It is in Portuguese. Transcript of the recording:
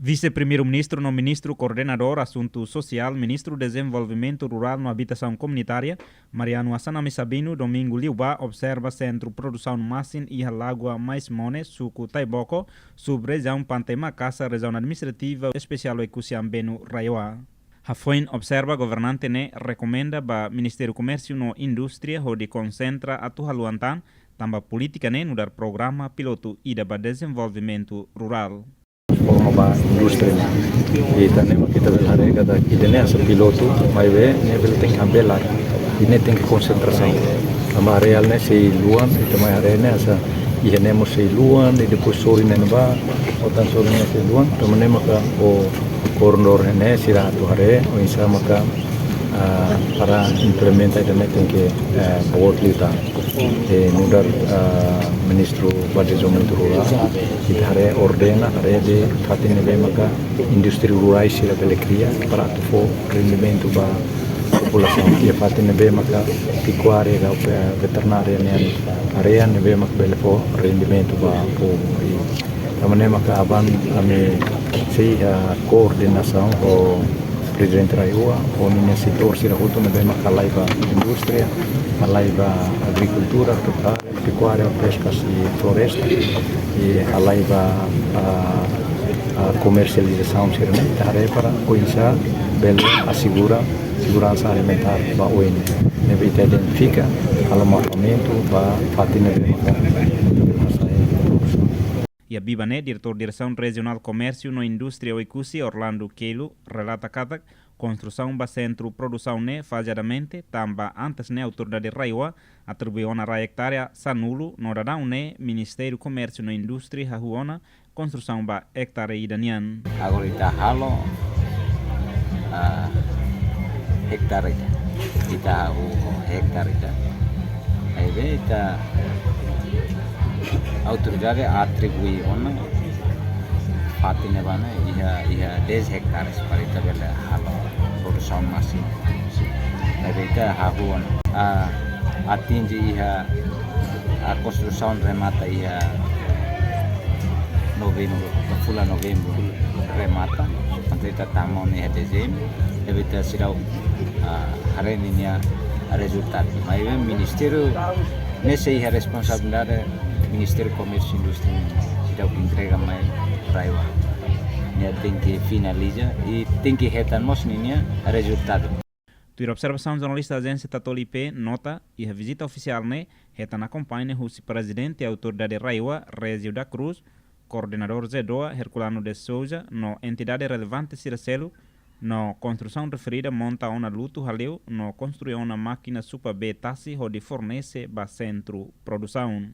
Vice-Primeiro-Ministro no Ministro Coordenador Assunto Social, Ministro Desenvolvimento Rural no Habitação Comunitária, Mariano Assanami Sabino, domingo Liuba, observa Centro Produção Massin e Lagoa Mais Mone, Suco Taiboco, sub-região Pantema Casa, região administrativa especial Ecusiam Beno Raioa. Hafoin observa governante ne recomenda ba Ministério Comércio no Indústria onde concentra atuhaluantan tamba política ne no dar programa piloto ida ba desenvolvimento rural. Forma ba industri kita ne kita belare kada idene asa piloto mai ve ne vel tem cambelar ine tem concentração ama real ne sei luan itu mai are ne asa ihene mo sei luan e depois sori ne ba otan sori ne sei luan to ne maka o cornor ne sira to hare o isa maka para implementar também tem que power lita mudar ministro do desenvolvimento rural kita hare ordena hare de fatine be maka industri rurais sira bele cria para to rendimento ba população que fatine be maka pecuária ga veterinária ne area ne be maka bele fo rendimento ba po tamane maka aban ame sei coordenação o Presidente Raioa, o setor sirahuto na bema kalaiba indústria, kalaiba agricultura, pecuária, pescas e floresta, e kalaiba comercialização siramente, hare para conhecer, belo, assegura segurança alimentar ba ONU. Nebe identifica alamamento ba fatina bema E a Bibane, diretor de Direção Regional Comércio no Indústria Oicusi, Orlando Keilo, relata que construção do centro produção ne falhadamente, tamba antes ne autoridade Raioa, atribuiu na raia hectarea sanulo, no radão ne Ministério Comércio no Indústria Rahuona, construção ba hectare idanian. Agora está halo hectare kita hectare aí vem está autoridade atribui ona fatine bana ia 10 hectares para ita bela halo produção massin aí ita hahuan atinge ia a construção remata ia novembro fula novembro remata nanti ita tamon ia dezembro aí ita sirau hari ini resultat aí o ministério nesse ia responsabilidade Ministério Comércio e Indústria sudah entrega mais Raioa. Nia tem que finalizar e tem que retornar nia resultado. Tua observação jornalista da agência Tatolipe nota e a visita oficial ne retan acompanha o presidente e autoridade Raioa Rezio da Cruz, coordenador Zedoa Herculano de Souza, no entidade relevante Ciracelo, no construção referida monta uma luto haleu, no construir uma máquina super B tassi onde fornece ba centro produção.